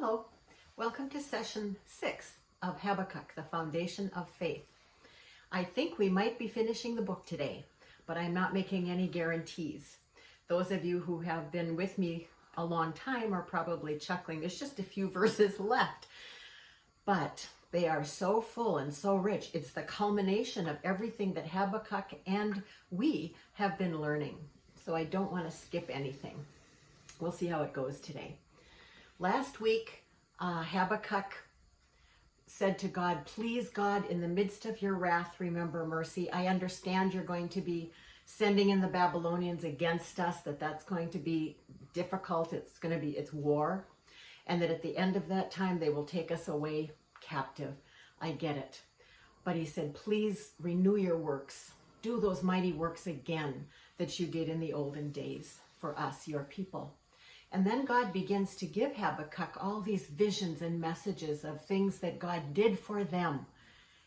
Hello, welcome to session 6 of Habakkuk, the Foundation of Faith. I think we might be finishing the book today, but I'm not making any guarantees. Those of you who have been with me a long time are probably chuckling. There's just a few verses left, but they are so full and so rich. It's the culmination of everything that Habakkuk and we have been learning. So I don't want to skip anything. We'll see how it goes today. Last week, Habakkuk said to God, "Please, God, in the midst of your wrath, remember mercy. I understand you're going to be sending in the Babylonians against us, that's going to be difficult. It's war. And that at the end of that time, they will take us away captive. I get it." But he said, "Please renew your works. Do those mighty works again that you did in the olden days for us, your people." And then God begins to give Habakkuk all these visions and messages of things that God did for them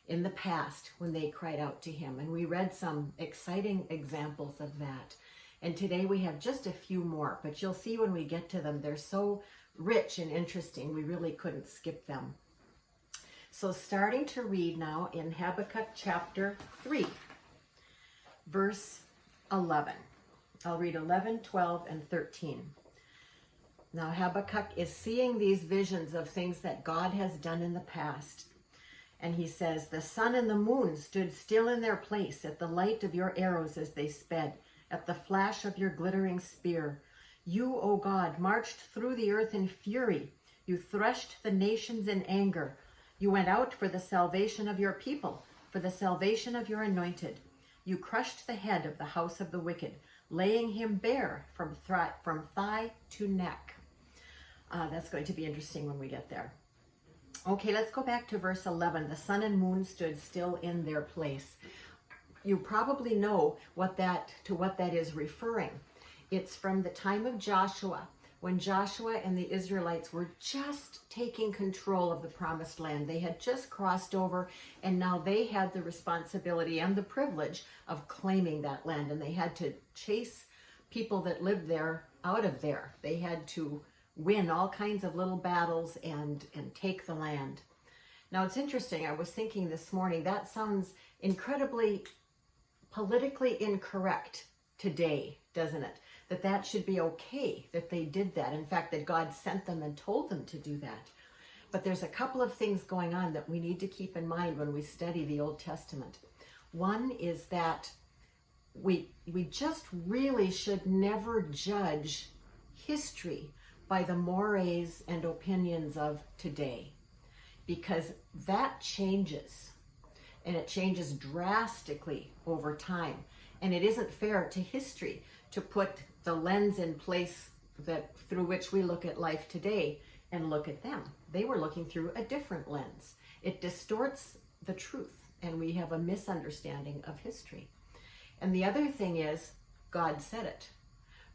in the past when they cried out to him. And we read some exciting examples of that. And today we have just a few more, but you'll see when we get to them, they're so rich and interesting, we really couldn't skip them. So starting to read now in Habakkuk chapter 3, verse 11. I'll read 11, 12, and 13. Now Habakkuk is seeing these visions of things that God has done in the past. And he says, "The sun and the moon stood still in their place at the light of your arrows as they sped, at the flash of your glittering spear. You, O God, marched through the earth in fury. You threshed the nations in anger. You went out for the salvation of your people, for the salvation of your anointed. You crushed the head of the house of the wicked, laying him bare from thigh to neck." That's going to be interesting when we get there. Okay, let's go back to verse 11. The sun and moon stood still in their place. You probably know what that is referring. It's from the time of Joshua, when Joshua and the Israelites were just taking control of the promised land. They had just crossed over, and now they had the responsibility and the privilege of claiming that land, and they had to chase people that lived there out of there. They had to win all kinds of little battles and take the land. Now it's interesting, I was thinking this morning, that sounds incredibly politically incorrect today, doesn't it? That should be okay that they did that. In fact, that God sent them and told them to do that. But there's a couple of things going on that we need to keep in mind when we study the Old Testament. One is that we just really should never judge history by the mores and opinions of today, because that changes, and it changes drastically over time. And it isn't fair to history to put the lens in place that through which we look at life today and look at them. They were looking through a different lens. It distorts the truth, and we have a misunderstanding of history. And the other thing is, God said it.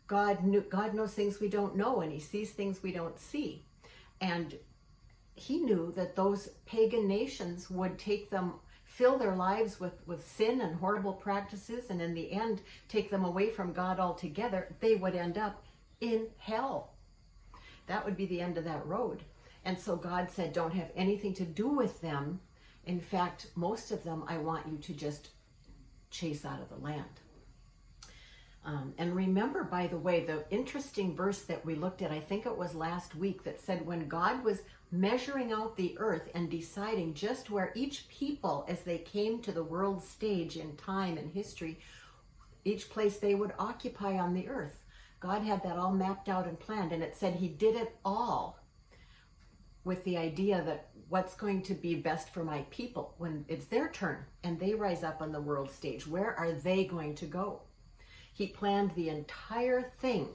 God knows things we don't know, and he sees things we don't see. And he knew that those pagan nations would fill their lives with sin and horrible practices, and in the end, take them away from God altogether. They would end up in hell. That would be the end of that road. And so God said, don't have anything to do with them. In fact, most of them, I want you to just chase out of the land. And remember, by the way, the interesting verse that we looked at, I think it was last week, that said when God was measuring out the earth and deciding just where each people, as they came to the world stage in time and history, each place they would occupy on the earth. God had that all mapped out and planned, and it said he did it all with the idea that what's going to be best for my people when it's their turn and they rise up on the world stage. Where are they going to go? He planned the entire thing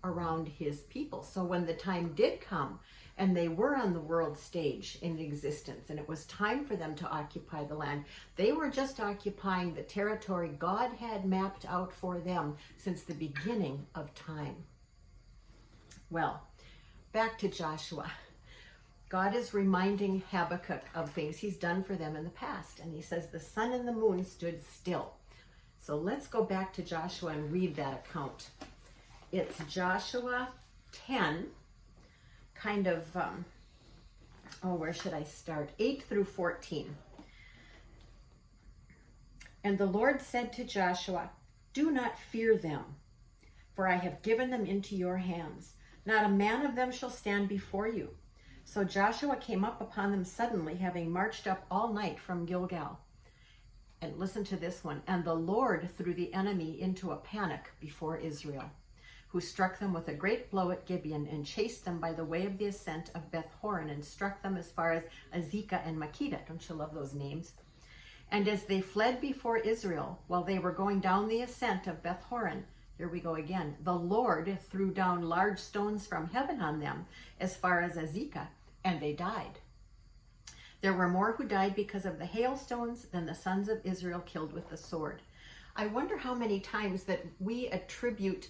around his people. So when the time did come and they were on the world stage in existence and it was time for them to occupy the land, they were just occupying the territory God had mapped out for them since the beginning of time. Well, back to Joshua. God is reminding Habakkuk of things he's done for them in the past. And he says, the sun and the moon stood still. So let's go back to Joshua and read that account. It's Joshua 10, kind of where should I start? 8 through 14. And the Lord said to Joshua, do not fear them, for I have given them into your hands. Not a man of them shall stand before you. So Joshua came up upon them suddenly, having marched up all night from Gilgal. And listen to this one. And the Lord threw the enemy into a panic before Israel, who struck them with a great blow at Gibeon and chased them by the way of the ascent of Beth Horon and struck them as far as Azekah and Makkedah. Don't you love those names? And as they fled before Israel, while they were going down the ascent of Beth Horon, here we go again, the Lord threw down large stones from heaven on them as far as Azekah, and they died. There were more who died because of the hailstones than the sons of Israel killed with the sword. I wonder how many times that we attribute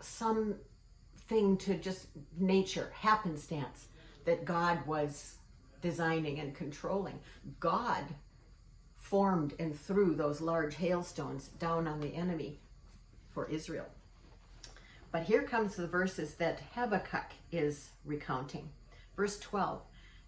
something to just nature, happenstance, that God was designing and controlling. God formed and threw those large hailstones down on the enemy for Israel. But here comes the verses that Habakkuk is recounting. Verse 12.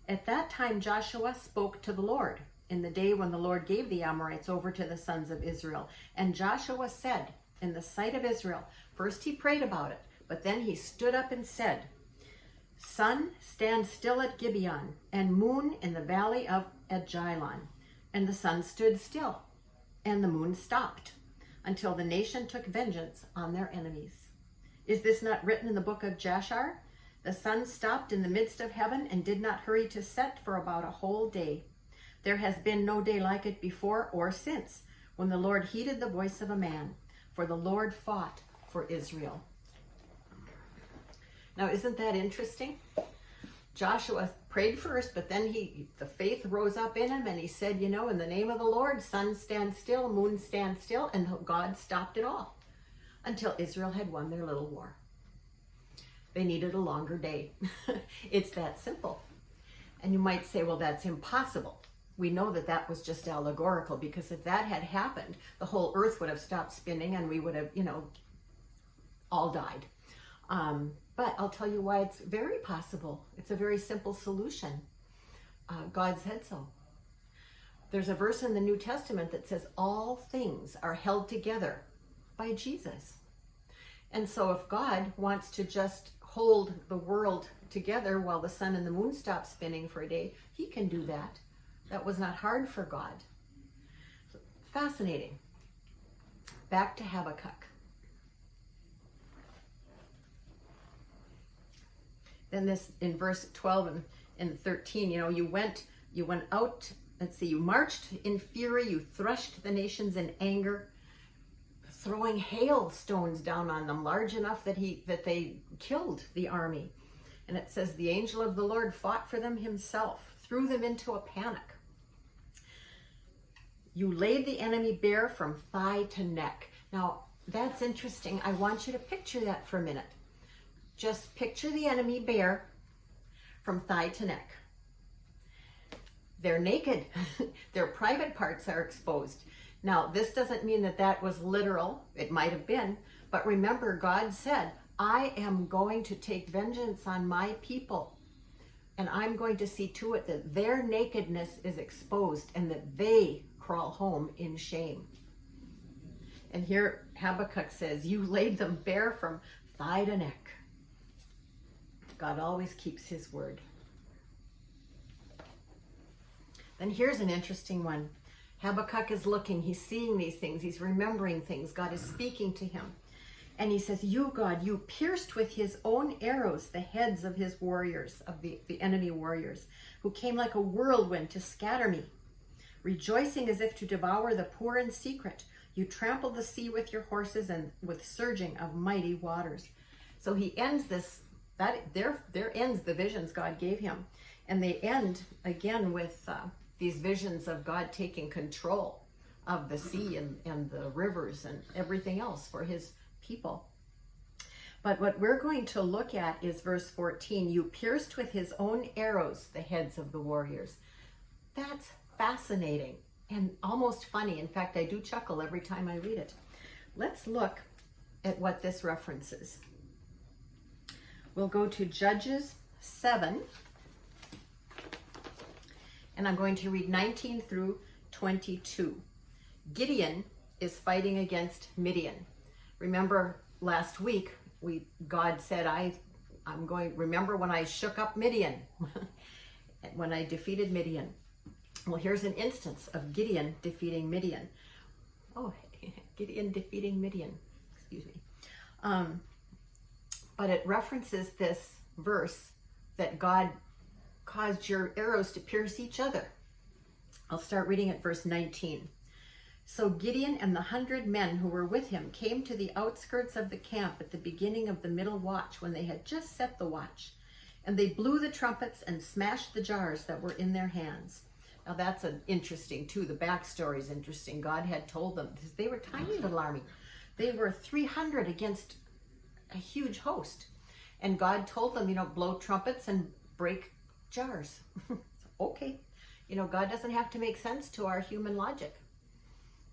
At that time Joshua spoke to the Lord in the day when the Lord gave the Amorites over to the sons of Israel. And Joshua said in the sight of Israel, first he prayed about it, but then he stood up and said, sun, stand still at Gibeon, and moon in the valley of Ajalon. And the sun stood still, and the moon stopped, until the nation took vengeance on their enemies. Is this not written in the book of Jashar? The sun stopped in the midst of heaven and did not hurry to set for about a whole day. There has been no day like it before or since, when the Lord heeded the voice of a man, for the Lord fought for Israel. Now, isn't that interesting? Joshua prayed first, but then the faith rose up in him, and he said, in the name of the Lord, sun stand still, moon stand still, and God stopped it all until Israel had won their little war. They needed a longer day. It's that simple. And you might say, well, that's impossible. We know that that was just allegorical, because if that had happened, the whole earth would have stopped spinning and we would have, all died. But I'll tell you why it's very possible. It's a very simple solution. God said so. There's a verse in the New Testament that says all things are held together by Jesus. And so if God wants to just hold the world together while the sun and the moon stop spinning for a day, he can do that. That was not hard for God. Fascinating. Back to Habakkuk. Then this in verse 12 and 13, you went out, you marched in fury, you threshed the nations in anger, throwing hailstones down on them, large enough that they killed the army. And it says the angel of the Lord fought for them himself, threw them into a panic. You laid the enemy bare from thigh to neck. Now, that's interesting. I want you to picture that for a minute. Just picture the enemy bare from thigh to neck. They're naked. Their private parts are exposed. Now, this doesn't mean that was literal. It might have been. But remember, God said, I am going to take vengeance on my people. And I'm going to see to it that their nakedness is exposed and that they crawl home in shame. And here Habakkuk says, you laid them bare from thigh to neck. God always keeps his word. Then here's an interesting one. Habakkuk is looking, he's seeing these things, he's remembering things. God is speaking to him. And he says, you, God, you pierced with his own arrows the heads of his warriors, of the enemy warriors, who came like a whirlwind to scatter me. Rejoicing as if to devour the poor in secret, you trampled the sea with your horses and with surging of mighty waters. So he ends this. There ends the visions God gave him. And they end again with these visions of God taking control of the sea and the rivers and everything else for his people. But what we're going to look at is verse 14. You pierced with his own arrows the heads of the warriors. That's fascinating and almost funny. In fact, I do chuckle every time I read it. Let's look at what this references. We'll go to Judges 7. and I'm going to read 19 through 22. Gideon is fighting against Midian. Remember last week, God said, remember when I shook up Midian, when I defeated Midian. Well, here's an instance of Gideon defeating Midian. Oh, Gideon defeating Midian, excuse me. But it references this verse that God caused your arrows to pierce each other. I'll start reading at verse 19. So Gideon and the 100 men who were with him came to the outskirts of the camp at the beginning of the middle watch, when they had just set the watch. And they blew the trumpets and smashed the jars that were in their hands. Now that's interesting too. The backstory is interesting. God had told them, because they were a tiny little army. They were 300 against a huge host. And God told them, blow trumpets and break jars. Okay. God doesn't have to make sense to our human logic.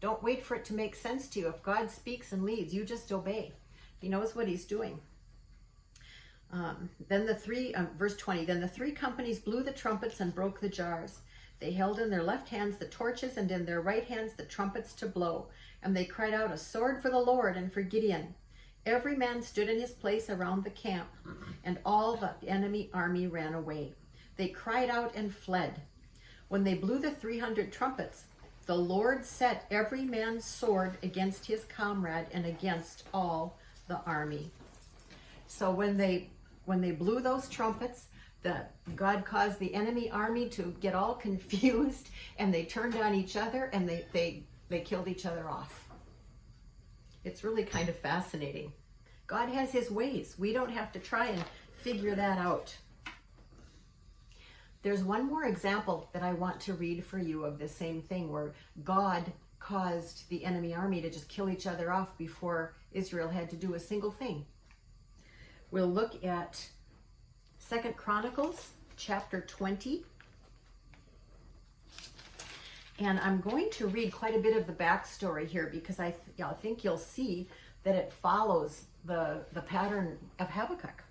Don't wait for it to make sense to you. If God speaks and leads, you just obey. He knows what he's doing. Verse 20, then the 3 companies blew the trumpets and broke the jars. They held in their left hands the torches and in their right hands the trumpets to blow. And they cried out, a sword for the Lord and for Gideon. Every man stood in his place around the camp, and all the enemy army ran away. They cried out and fled. When they blew the 300 trumpets, the Lord set every man's sword against his comrade and against all the army. So when they blew those trumpets, God caused the enemy army to get all confused, and they turned on each other, and they killed each other off. It's really kind of fascinating. God has his ways. We don't have to try and figure that out. There's one more example that I want to read for you of the same thing, where God caused the enemy army to just kill each other off before Israel had to do a single thing. We'll look at 2 Chronicles chapter 20. And I'm going to read quite a bit of the backstory here, because I think you'll see that it follows the pattern of Habakkuk.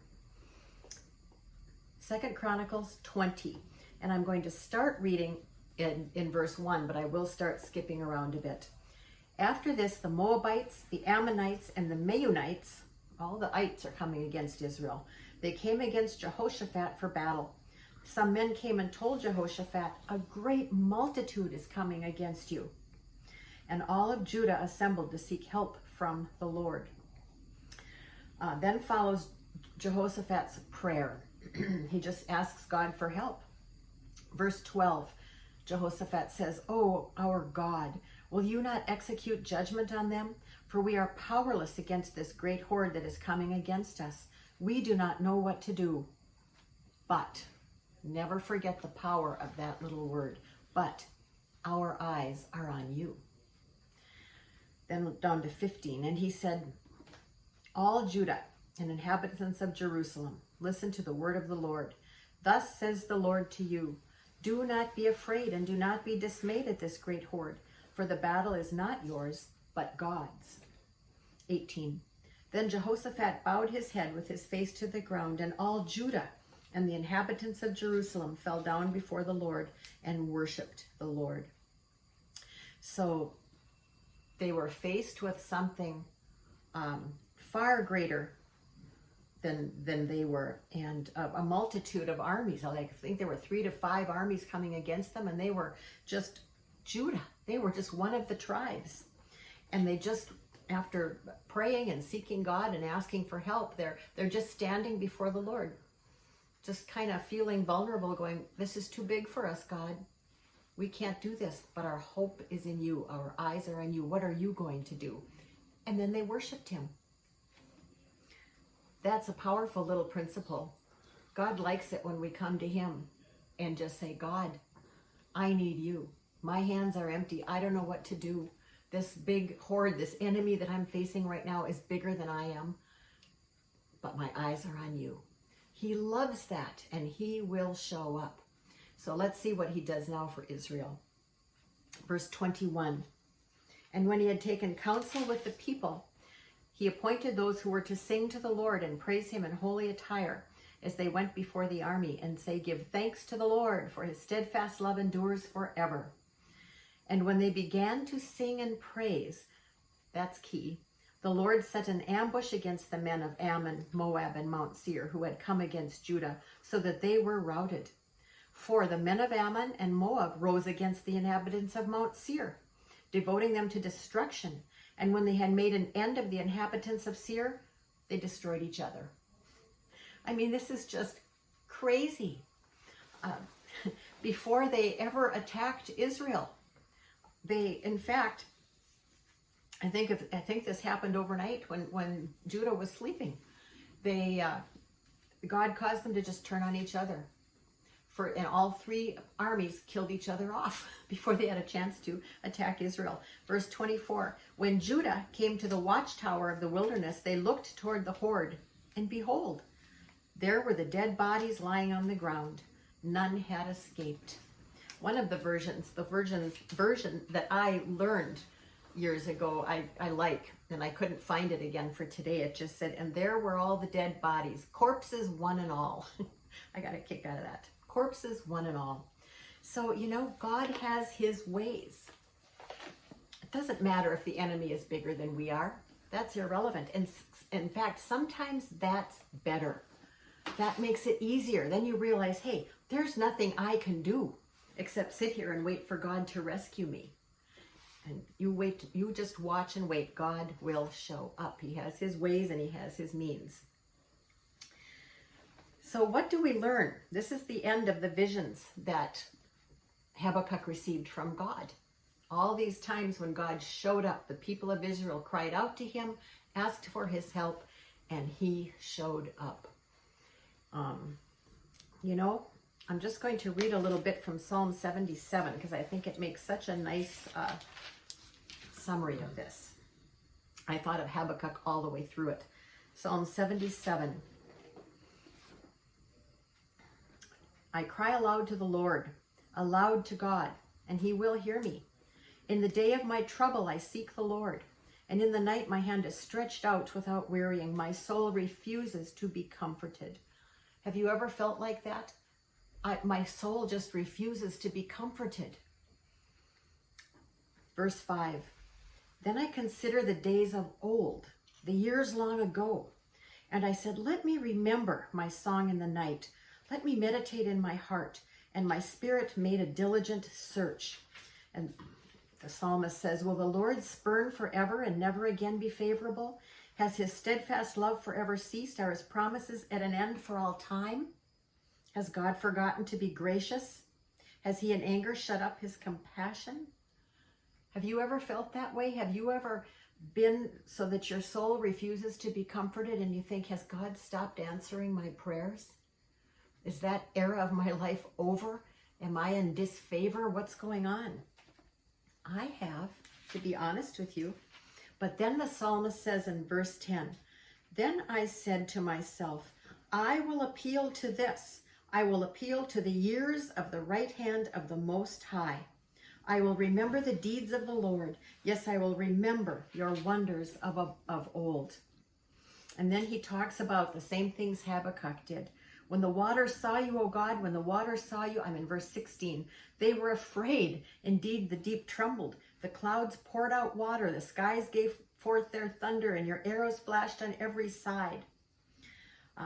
2 Chronicles 20. And I'm going to start reading in verse 1, but I will start skipping around a bit. After this, the Moabites, the Ammonites, and the Meunites, all the ites are coming against Israel. They came against Jehoshaphat for battle. Some men came and told Jehoshaphat, a great multitude is coming against you. And all of Judah assembled to seek help from the Lord. Then follows Jehoshaphat's prayer. He just asks God for help. Verse 12, Jehoshaphat says, "Oh, our God, will you not execute judgment on them? For we are powerless against this great horde that is coming against us. We do not know what to do." But never forget the power of that little word. But our eyes are on you. Then down to 15. And he said, "All Judah and inhabitants of Jerusalem, listen to the word of the Lord. Thus says the Lord to you, do not be afraid and do not be dismayed at this great horde, for the battle is not yours, but God's." 18. Then Jehoshaphat bowed his head with his face to the ground, and all Judah and the inhabitants of Jerusalem fell down before the Lord and worshiped the Lord. So they were faced with something far greater than they were, and a multitude of armies. I think there were 3 to 5 armies coming against them, and they were just Judah. They were just one of the tribes, and they just, after praying and seeking God and asking for help, they're just standing before the Lord, just kind of feeling vulnerable, going, "This is too big for us, God. We can't do this, but our hope is in you. Our eyes are on you. What are you going to do?" And then they worshiped him. That's a powerful little principle. God likes it when we come to him and just say, "God, I need you. My hands are empty. I don't know what to do. This big horde, this enemy that I'm facing right now is bigger than I am, but my eyes are on you." He loves that, and he will show up. So let's see what he does now for Israel. Verse 21. And when he had taken counsel with the people, he appointed those who were to sing to the Lord and praise him in holy attire, as they went before the army, and say, "Give thanks to the Lord, for his steadfast love endures forever." And when they began to sing and praise, that's key, the Lord set an ambush against the men of Ammon, Moab, and Mount Seir, who had come against Judah, so that they were routed. For the men of Ammon and Moab rose against the inhabitants of Mount Seir, devoting them to destruction. And when they had made an end of the inhabitants of Seir, they destroyed each other. I mean, this is just crazy. Before they ever attacked Israel, they, in fact, I think this happened overnight when Judah was sleeping. God caused them to just turn on each other. And all three armies killed each other off before they had a chance to attack Israel. Verse 24, when Judah came to the watchtower of the wilderness, they looked toward the horde, and behold, there were the dead bodies lying on the ground. None had escaped. One of the version that I learned years ago, I like, and I couldn't find it again for today. It just said, and there were all the dead bodies, corpses one and all. I got a kick out of that. Corpses one and all. So, God has his ways. It doesn't matter if the enemy is bigger than we are. That's irrelevant. And in fact, sometimes that's better. That makes it easier. Then you realize, hey, there's nothing I can do except sit here and wait for God to rescue me. And you just watch and wait. God will show up. He has his ways and he has his means. So what do we learn? This is the end of the visions that Habakkuk received from God. All these times when God showed up, the people of Israel cried out to him, asked for his help, and he showed up. I'm just going to read a little bit from Psalm 77 because I think it makes such a nice summary of this. I thought of Habakkuk all the way through it. Psalm 77. I cry aloud to the Lord, aloud to God, and he will hear me. In the day of my trouble I seek the Lord, and in the night my hand is stretched out without wearying. My soul refuses to be comforted. Have you ever felt like that? My soul just refuses to be comforted. Verse 5. Then I consider the days of old, the years long ago, and I said, let me remember my song in the night. Let me meditate in my heart, and my spirit made a diligent search. And the psalmist says, will the Lord spurn forever and never again be favorable? Has his steadfast love forever ceased? Are his promises at an end for all time? Has God forgotten to be gracious? Has he in anger shut up his compassion? Have you ever felt that way? Have you ever been so that your soul refuses to be comforted and you think, has God stopped answering my prayers? Is that era of my life over? Am I in disfavor? What's going on? I have, to be honest with you. But then the psalmist says in verse 10, then I said to myself, I will appeal to this. I will appeal to the years of the right hand of the Most High. I will remember the deeds of the Lord. Yes, I will remember your wonders of old. And then he talks about the same things Habakkuk did. When the waters saw you, O God, when the waters saw you, I'm in verse 16, they were afraid. Indeed, the deep trembled. The clouds poured out water. The skies gave forth their thunder, and your arrows flashed on every side.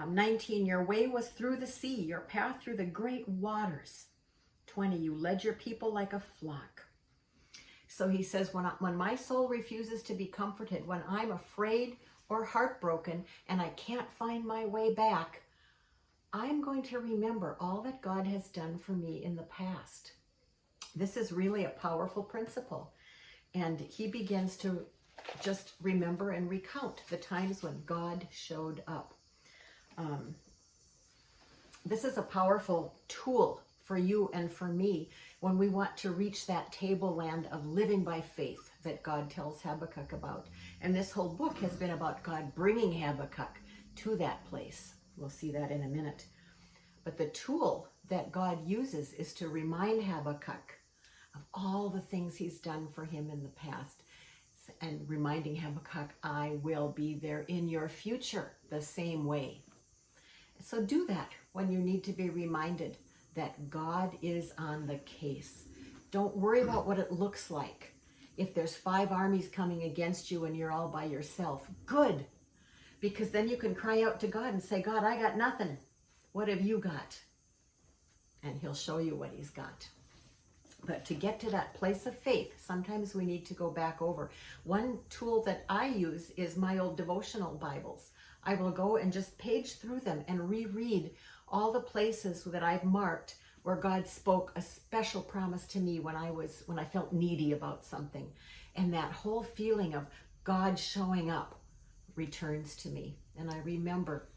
19, your way was through the sea, your path through the great waters. 20, you led your people like a flock. So he says, when my soul refuses to be comforted, when I'm afraid or heartbroken and I can't find my way back, I'm going to remember all that God has done for me in the past. This is really a powerful principle. And he begins to just remember and recount the times when God showed up. This is a powerful tool for you and for me when we want to reach that tableland of living by faith that God tells Habakkuk about. And this whole book has been about God bringing Habakkuk to that place. We'll see that in a minute. But the tool that God uses is to remind Habakkuk of all the things he's done for him in the past, and reminding Habakkuk, I will be there in your future the same way. So do that when you need to be reminded that God is on the case. Don't worry about what it looks like. If there's 5 armies coming against you and you're all by yourself, good. Because then you can cry out to God and say, God, I got nothing. What have you got? And he'll show you what he's got. But to get to that place of faith, sometimes we need to go back over. One tool that I use is my old devotional Bibles. I will go and just page through them and reread all the places that I've marked where God spoke a special promise to me when I felt needy about something. And that whole feeling of God showing up returns to me. And I remember,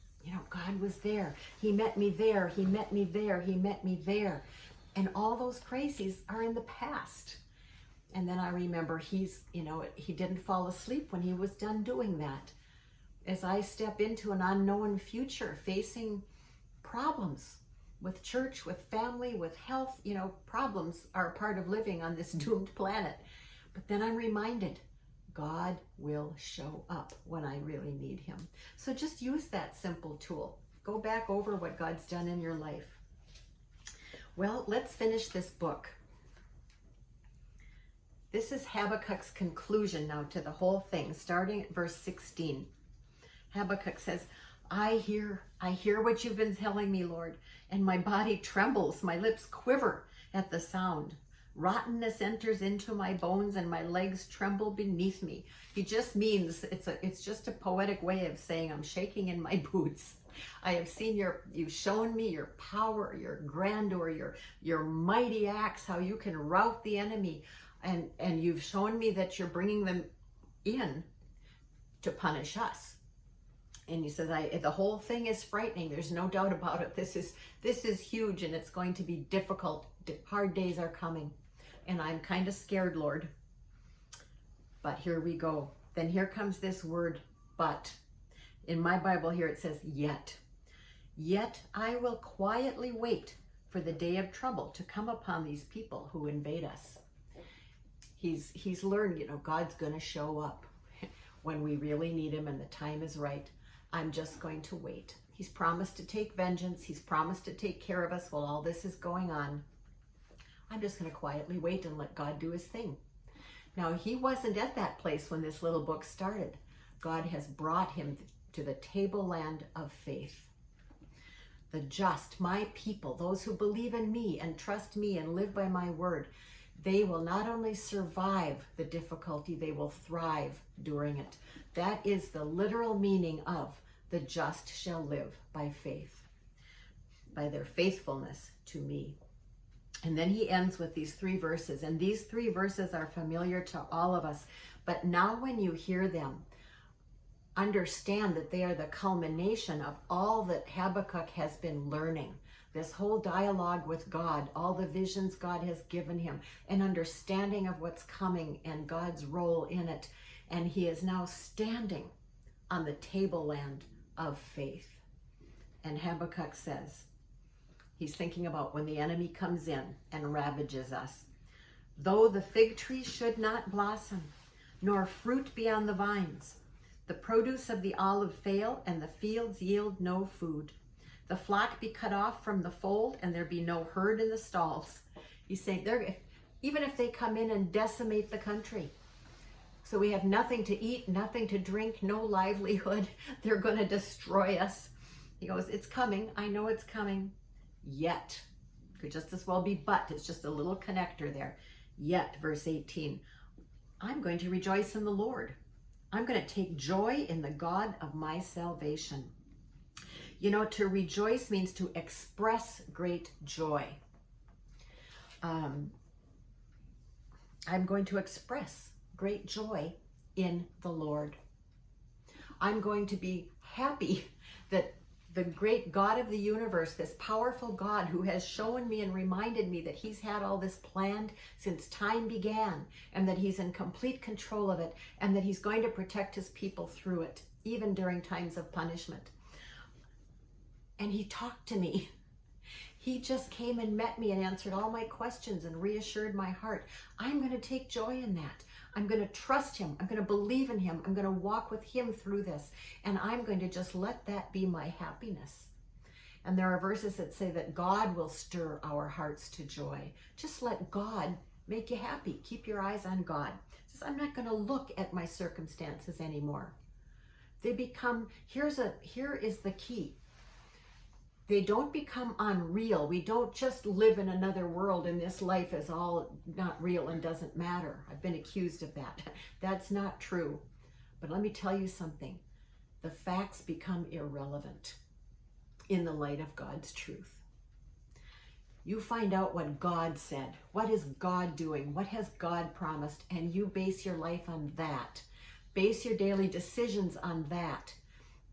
God was there. He met me there. He met me there. He met me there. And all those crises are in the past. And then I remember he didn't fall asleep when he was done doing that. As I step into an unknown future, facing problems with church, with family, with health, problems are a part of living on this doomed planet. But then I'm reminded, God will show up when I really need him. So just use that simple tool. Go back over what God's done in your life. Well, let's finish this book. This is Habakkuk's conclusion now to the whole thing, starting at verse 16. Habakkuk says, I hear what you've been telling me, Lord, and my body trembles, my lips quiver at the sound. Rottenness enters into my bones and my legs tremble beneath me. He just means, it's just a poetic way of saying I'm shaking in my boots. I have seen you've shown me your power, your grandeur, your mighty acts, how you can rout the enemy. And you've shown me that you're bringing them in to punish us. And he says, the whole thing is frightening. There's no doubt about it. This is huge, and it's going to be difficult. Hard days are coming. And I'm kind of scared, Lord. But here we go. Then here comes this word, but. In my Bible here it says, yet. Yet I will quietly wait for the day of trouble to come upon these people who invade us. He's learned, God's going to show up when we really need him and the time is right. I'm just going to wait. He's promised to take vengeance. He's promised to take care of us while all this is going on. I'm just going to quietly wait and let God do his thing. Now, he wasn't at that place when this little book started. God has brought him to the tableland of faith. The just, my people, those who believe in me and trust me and live by my word, they will not only survive the difficulty, they will thrive during it. That is the literal meaning of the just shall live by faith, by their faithfulness to me. And then he ends with these 3 verses, and these 3 verses are familiar to all of us. But now when you hear them, understand that they are the culmination of all that Habakkuk has been learning. This whole dialogue with God, all the visions God has given him, an understanding of what's coming and God's role in it. And he is now standing on the tableland of faith. And Habakkuk says, he's thinking about when the enemy comes in and ravages us. Though the fig tree should not blossom, nor fruit be on the vines, the produce of the olive fail, and the fields yield no food. The flock be cut off from the fold, and there be no herd in the stalls. He's saying, even if they come in and decimate the country, so we have nothing to eat, nothing to drink, no livelihood, they're going to destroy us. He goes, it's coming. I know it's coming. Yet. Could just as well be but. It's just a little connector there. Yet, verse 18, I'm going to rejoice in the Lord. I'm going to take joy in the God of my salvation. To rejoice means to express great joy. I'm going to express great joy in the Lord. I'm going to be happy that the great God of the universe, this powerful God who has shown me and reminded me that he's had all this planned since time began, and that he's in complete control of it, and that he's going to protect his people through it, even during times of punishment. And he talked to me. He just came and met me and answered all my questions and reassured my heart. I'm going to take joy in that. I'm going to trust him. I'm going to believe in him. I'm going to walk with him through this. And I'm going to just let that be my happiness. And there are verses that say that God will stir our hearts to joy. Just let God make you happy. Keep your eyes on God. It says, I'm not going to look at my circumstances anymore. They become, here is the key. They don't become unreal. We don't just live in another world and this life is all not real and doesn't matter. I've been accused of that. That's not true. But let me tell you something. The facts become irrelevant in the light of God's truth. You find out what God said. What is God doing? What has God promised? And you base your life on that. Base your daily decisions on that.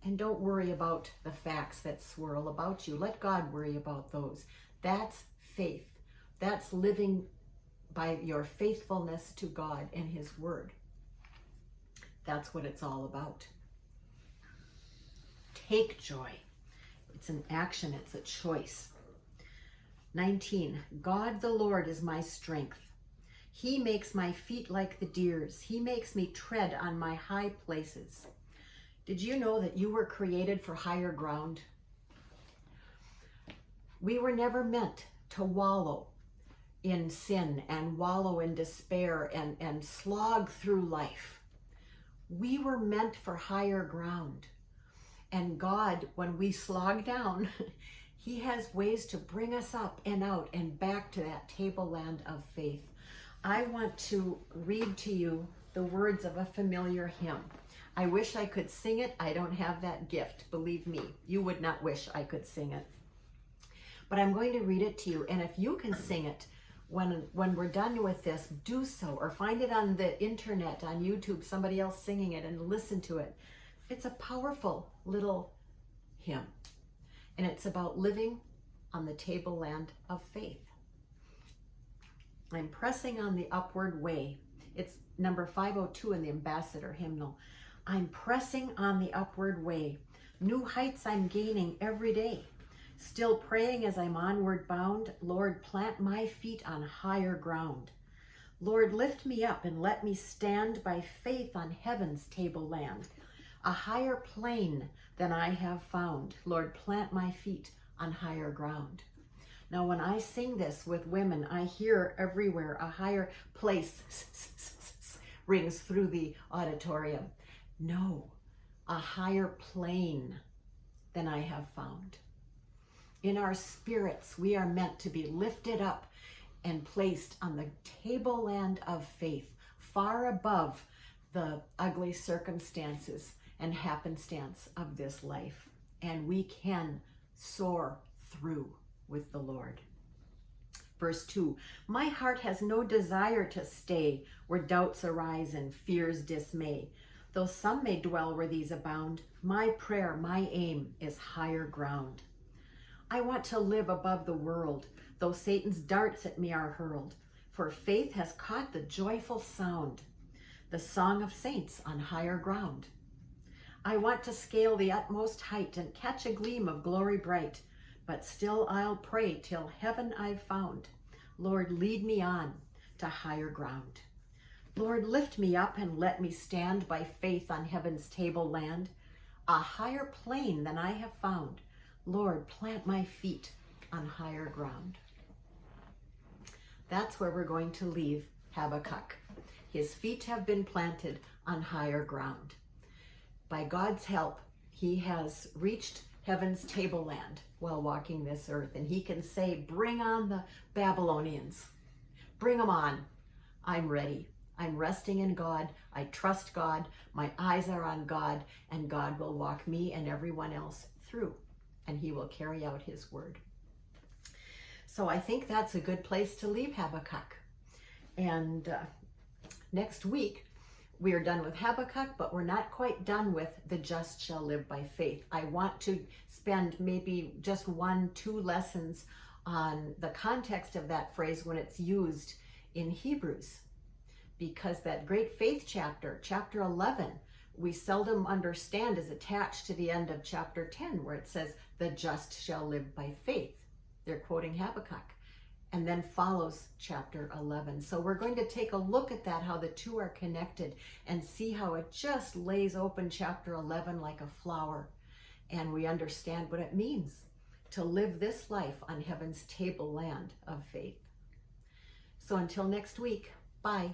And don't worry about the facts that swirl about you. Let God worry about those. That's faith. That's living by your faithfulness to God and His Word. That's what it's all about. Take joy. It's an action. It's a choice. 19. God the Lord is my strength. He makes my feet like the deer's. He makes me tread on my high places. Did you know that you were created for higher ground? We were never meant to wallow in sin and wallow in despair and slog through life. We were meant for higher ground. And God, when we slog down, He has ways to bring us up and out and back to that tableland of faith. I want to read to you the words of a familiar hymn. I wish I could sing it. I don't have that gift. Believe me, you would not wish I could sing it. But I'm going to read it to you. And if you can sing it when we're done with this, do so. Or find it on the internet, on YouTube, somebody else singing it, and listen to it. It's a powerful little hymn. And it's about living on the tableland of faith. I'm pressing on the upward way. It's number 502 in the Ambassador Hymnal. I'm pressing on the upward way. New heights I'm gaining every day. Still praying as I'm onward bound. Lord, plant my feet on higher ground. Lord, lift me up and let me stand by faith on heaven's tableland. A higher plane than I have found. Lord, plant my feet on higher ground. Now, when I sing this with women, I hear everywhere a higher place rings through the auditorium. No, a higher plane than I have found. In our spirits, we are meant to be lifted up and placed on the tableland of faith, far above the ugly circumstances and happenstance of this life. And we can soar through with the Lord. Verse 2, my heart has no desire to stay where doubts arise and fears dismay. Though some may dwell where these abound, my prayer, my aim is higher ground. I want to live above the world, though Satan's darts at me are hurled, for faith has caught the joyful sound, the song of saints on higher ground. I want to scale the utmost height and catch a gleam of glory bright, but still I'll pray till heaven I've found. Lord, lead me on to higher ground. Lord, lift me up and let me stand by faith on heaven's tableland, a higher plane than I have found. Lord, plant my feet on higher ground. That's where we're going to leave Habakkuk. His feet have been planted on higher ground. By God's help, he has reached heaven's tableland while walking this earth, and he can say, bring on the Babylonians. Bring them on. I'm ready. I'm resting in God. I trust God. My eyes are on God, and God will walk me and everyone else through, and he will carry out his word. So I think that's a good place to leave Habakkuk. And next week, we are done with Habakkuk, but we're not quite done with the just shall live by faith. I want to spend maybe just 1-2 lessons on the context of that phrase when it's used in Hebrews, because that great faith chapter, chapter 11, we seldom understand is attached to the end of chapter 10, where it says, the just shall live by faith. They're quoting Habakkuk, and then follows chapter 11. So we're going to take a look at that, how the two are connected, and see how it just lays open chapter 11 like a flower. And we understand what it means to live this life on heaven's tableland of faith. So until next week, bye.